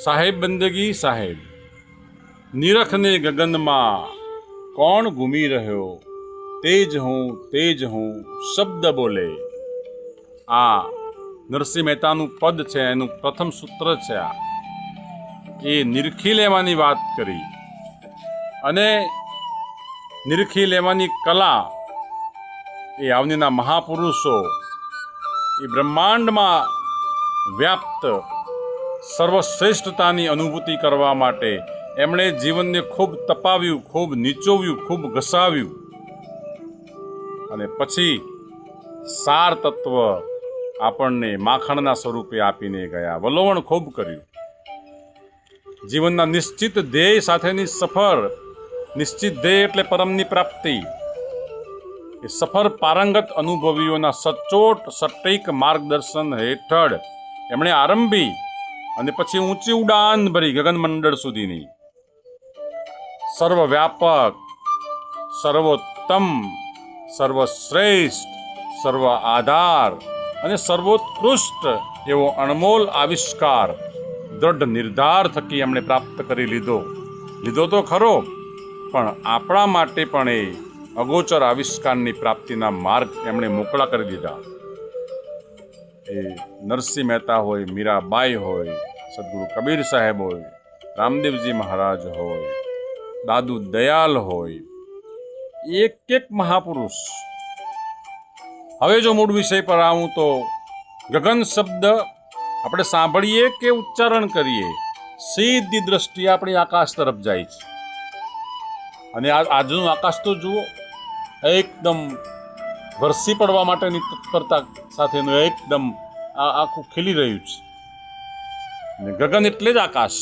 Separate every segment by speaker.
Speaker 1: સાહેબ બંદગી સાહેબ, નિરખને ગગનમાં કોણ ઘૂમી રહ્યો, તેજ હું શબ્દ બોલે. આ નરસિંહ મહેતાનું પદ છે, એનું પ્રથમ સૂત્ર છે. આ એ નિરખી લેવાની વાત કરી, અને નિરખી લેવાની કલા એ આવનીના મહાપુરુષો એ બ્રહ્માંડમાં વ્યાપ્ત સર્વશ્રેષ્ઠતાની અનુભૂતિ કરવા માટે એમણે જીવનને ખૂબ તપાવ્યું, ખૂબ નીચોવ્યું, ખૂબ ઘસાવ્યું, અને પછી સાર તત્વ આપણને માખણના સ્વરૂપે આપીને ગયા. વલોવણ ખૂબ કર્યું. જીવનના નિશ્ચિત ધ્યેય સાથેની સફર, નિશ્ચિત ધ્યેય એટલે પરમની પ્રાપ્તિ, એ સફર પારંગત અનુભવીઓના સચોટ સટીક માર્ગદર્શન હેઠળ એમણે આરંભી અને પછી ઊંચી ઉડાન ભરી ગગનમંડળ સુધીની. સર્વવ્યાપક, સર્વોત્તમ, સર્વશ્રેષ્ઠ, સર્વ આધાર અને સર્વોત્કૃષ્ટ એવો અણમોલ આવિષ્કાર દ્રઢ નિર્ધાર થકી એમણે પ્રાપ્ત કરી લીધો તો ખરો, પણ આપણા માટે પણ એ અગોચર આવિષ્કારની પ્રાપ્તિના માર્ગ એમણે મોકળા કરી દીધા. એ નરસિંહ મહેતા હોય, મીરાબાઈ હોય, સદગુરુ કબીર સાહેબ હોય, રામદેવજી મહારાજ હોય, દાદુ દયાલ હોય, એક એક મહાપુરુષ. હવે જો મૂળ વિષય પર આવું તો ગગન શબ્દ આપણે સાંભળીએ કે ઉચ્ચારણ કરીએ, સીધી દ્રષ્ટિ આપણી આકાશ તરફ જાય છે. અને આજનું આકાશ તો જુઓ, એકદમ વરસી પડવા માટેની તત્પરતા સાથેનું એકદમ આખું ખીલી રહ્યું છે. અને ગગન એટલે જ આકાશ,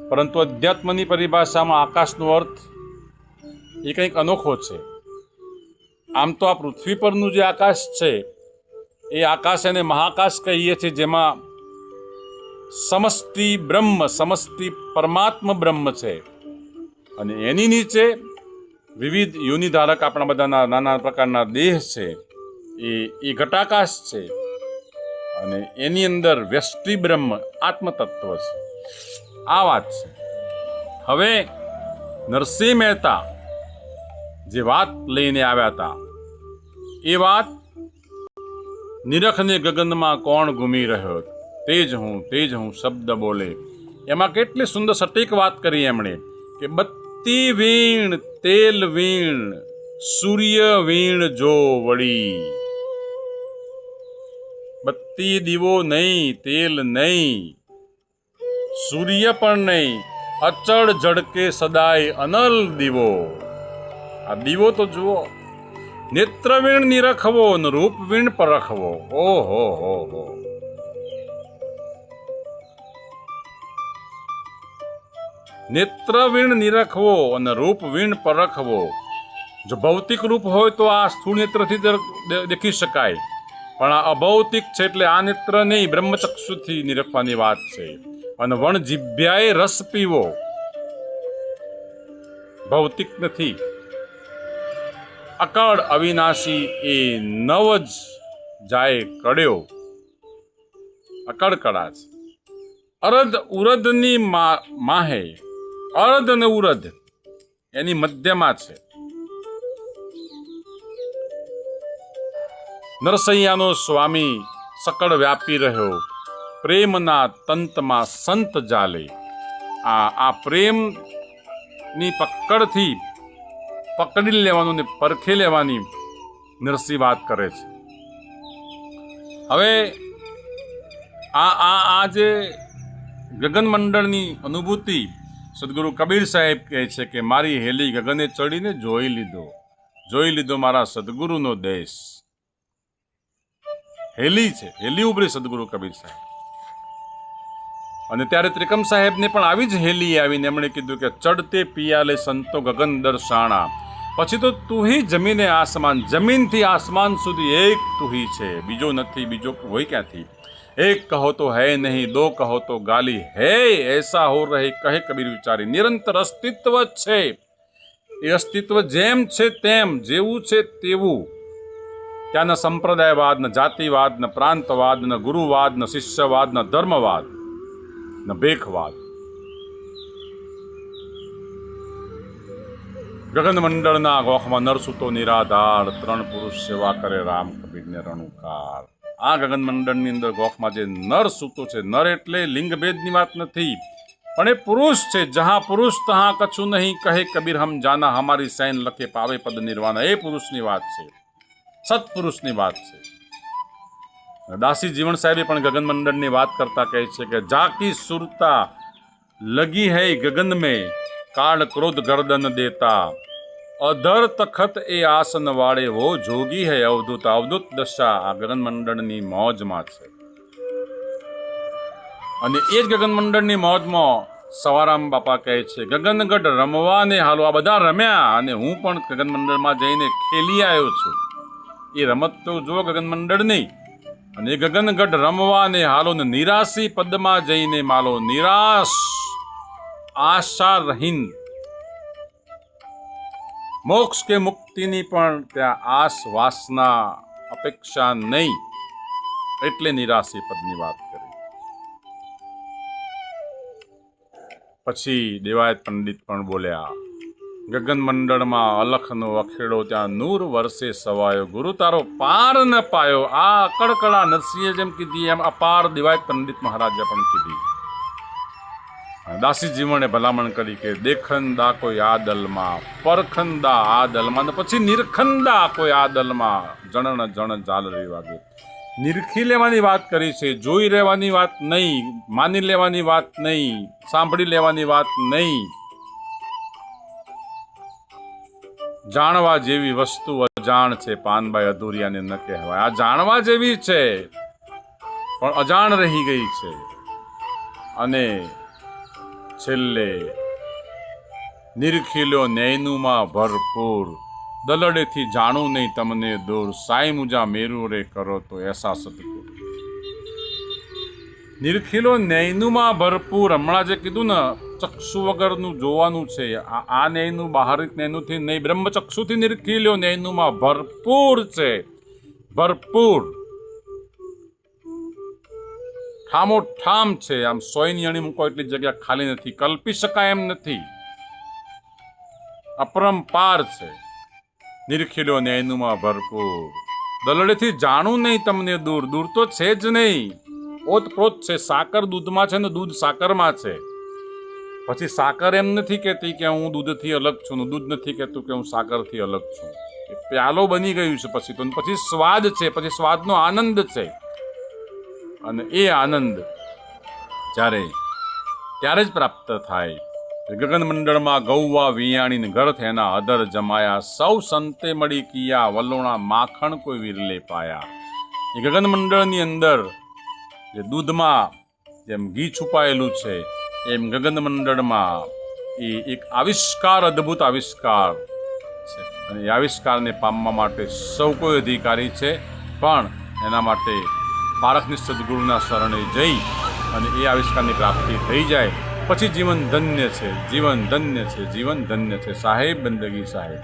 Speaker 1: પરંતુ અધ્યાત્મની પરિભાષામાં આકાશનો અર્થ એ કંઈક અનોખો છે. આમ તો આ પૃથ્વી પરનું જે આકાશ છે એ આકાશ એને મહાકાશ કહીએ છીએ, જેમાં સમષ્ટિ બ્રહ્મ, સમષ્ટિ પરમાત્મ બ્રહ્મ છે, અને એની નીચે વિવિધ યોનિધારક આપણા બધાના નાના પ્રકારના દેહ છે, એ ઘટાકાશ છે, અને એની અંદર વ્યષ્ટિ બ્રહ્મ આત્મતત્વ છે. આ વાત છે. હવે નરસિંહ મહેતા જે વાત લઈને આવ્યા હતા, એ વાત નિરખને ગગનમાં કોણ ઘૂમી રહ્યો, તેજ હું શબ્દ બોલે. એમાં કેટલી સુંદર સટીક વાત કરી એમણે કે બત્તી વીણ તેલ વીણ, સૂર્ય વીણ જો વળી. બત્તી દીવો નહીં, તેલ નહીં, સૂર્ય પણ નહીં, અચળ ઝડકે સદાય અનલ દીવો. આ દીવો તો જુઓ, નેત્રવીણ નિરખવો ને રૂપવીણ પરખવો. ઓહો હો હો. નેત્રવીણ નિરખવો અને રૂપવીણ પરખવો. જો ભૌતિક રૂપ હોય તો આ સ્થૂળ નેત્રથી દેખી શકાય, પણ આ અભૌતિક છે, એટલે આ નેત્ર નહીં, બ્રહ્મચક્ષુથી નિરખવાની વાત છે. અને વણ જીભ્યાએ રસ પીવો, ભૌતિક નથી. અકળ અવિનાશી એ નવ જ જાય કડ્યો, અકળ કળા છે. અરદ ઉરદની માહે, અરદ અને ઉરદ એની મધ્યમાં છે. નરસૈયાનો સ્વામી સકળ વ્યાપી રહ્યો, પ્રેમના તંતમાં સંત જાલે. આ પ્રેમની પકડથી પકડી લેવાનું ને પરખી લેવાની નરસિંહ વાત કરે છે. હવે આ જે ગગનમંડળની અનુભૂતિ સદગુરુ કબીર સાહેબ કહે છે કે મારી હેલી ગગને ચડીને જોઈ લીધો મારા સદગુરુનો દેશ. હેલી છે, હેલી ઉભરી સદગુરુ કબીર સાહેબ. અને ત્યારે ત્રિકમ સાહેબને પણ આવી જ હેલી આવીને એમણે કીધું કે ચડતે પિયાલે સંતો ગગન દર્શાણા. પછી તો તું હી જમીને આસમાન, જમીનથી આસમાન સુધી એક તું હી છે, બીજો નથી, બીજો હોય ક્યાંથી. એક કહો તો હૈ નહીં, દો કહો તો ગાલી હે, એસા હો રહે કહે કબીર વિચારી. નિરંતર અસ્તિત્વ જ છે. એ અસ્તિત્વ જેમ છે તેમ, જેવું છે તેવું. ત્યાંના સંપ્રદાયવાદ, ન જાતિવાદ, ન પ્રાંતવાદ, ન ગુરુવાદ, ન શિષ્યવાદ, ન ધર્મવાદ, ન ભેખવાદ. ગગનમંડળના ગોખમાં નર સૂતો નિરાધાર, 3 પુરુષ સેવા કરે રામ કબીરને રણુકાર. આ ગગનમંડળની અંદર ગોખમાં જે નર સૂતો છે, નર એટલે લિંગભેદની વાત નથી, પણ એ પુરુષ છે. જહાં પુરુષ તહાં કછું નહીં, કહે કબીર હમ જાના, હમારી સૈન લખે પાવે પદ નિર્વાણા. એ પુરુષની વાત છે, સત્પુરુષની વાત છે. દાસી જીવણ સાહેબે પણ ગગનમંડળની વાત કરતા કહે છે કે જાકી સુરતા લગી હૈ ગગન में, काल क्रोध गर्दन देता, अधर तखत ए आसन वाड़े, वो जोगी है अवधूत. अवधूत दशा આ ગગનમંડળની મોજમાં છે. અને એ જ ગગનમંડળની મોજમાં સવારામ બાપા કહે છે ગગનગઢ રમવાને હાલો. આ બધા રમ્યા અને હું પણ ગગનમંડળમાં જઈને ખેલી આવ્યો છું. એ રમત તો જુઓ ગગનમંડળની. અને ગગનગઢ રમવાને હાલો ને નિરાશી પદમાં જઈને માલો. નિરાશ આશા રહીન, મોક્ષ કે મુક્તિની પણ ત્યાં આસ વાસના અપેક્ષા નહીં, એટલે નિરાશી પદની વાત કરી. પછી દેવાયત પંડિત પણ બોલ્યા ગગનમંડળમાં અલખનો અખેડો, ત્યાં નૂર વર્ષે સવાયો, ગુરુ તારો પાર ન પાયો. આ અકળકળા નરસિંહે જેમ કીધી એમ અપાર દેવાયત પંડિત મહારાજે પણ કીધી. દાસી જીવણે ભલામણ કરી કે દેખંદા કોઈ આ દલમાં, પરખંદા આ દલમાં, ને પછી નિરખંદા કોઈ આ દલમાં, જણ જણ ઝાલરી વાગે. નિરખી લેવાની વાત કરી છે, જોઈ રહેવાની વાત નહીં, માની લેવાની વાત નહીં, સાંભળી લેવાની વાત નહીં. જાણવા જેવી વસ્તુ અજાણ છે, પાનબાઈ અધૂરિયાને ન કહેવાય. આ જાણવા જેવી છે પણ અજાણ રહી ગઈ છે. અને છેલ્લે નિરખીલ્યો ન્યાયનુંમાં ભરપૂર, દલડેથી જાણું નહીં તમને દૂર, સાઈ મુજા મેરુ રે કરો તો એસા સદગુર. નિરખીલો ન્યાયનુંમાં ભરપૂર. હમણાં જે કીધું ને ચક્ષુ વગરનું જોવાનું છે, આ ન્યાયનું બહારિક ન્યાયનુંથી નહીં, બ્રહ્મચક્ષુથી નિરખીલ્યો ન્યાયનુંમાં ભરપૂર છે. ભરપૂર ઠામો ઠામ છે. આમ સોયની અણી મૂકો એટલી જગ્યા ખાલી નથી, કલ્પી શકાય એમ નથી, અપરંપાર છે. નિરખીલ્યો ન્યાયનુંમાં ભરપૂર, દલડેથી જાણું નહીં તમને દૂર. દૂર તો છે જ નહીં, ઓતપ્રોત છે. સાકર દૂધમાં છે ને દૂધ સાકરમાં છે. પછી સાકર એમ નથી કહેતી કે હું દૂધથી અલગ છું, દૂધ નથી કહેતું કે હું સાકરથી અલગ છું. એ પ્યાલો બની ગયું છે પછી તો. પછી સ્વાદ છે, પછી સ્વાદનો આનંદ છે. અને એ આનંદ ત્યારે જ પ્રાપ્ત થાય. ગગનમંડળમાં ગૌવા વિયાણીને ગર્થ એના અધર જમાયા, સૌ સંતે મળી કિયા, વલોણા માખણ કોઈ વિરલે પાયા. એ ગગનમંડળની અંદર જે દૂધમાં જેમ ઘી છુપાયેલું છે, એમ ગગનમંડળમાં એ એક આવિષ્કાર, અદ્ભુત આવિષ્કાર છે. અને એ આવિષ્કારને પામવા માટે સૌ કોઈ અધિકારી છે, પણ એના માટે પારખની સદગુરુના શરણે જઈ અને એ આવિષ્કારની પ્રાપ્તિ થઈ જાય પછી જીવન ધન્ય છે, જીવન ધન્ય છે, જીવન ધન્ય છે. સાહેબ બંદગી સાહેબ.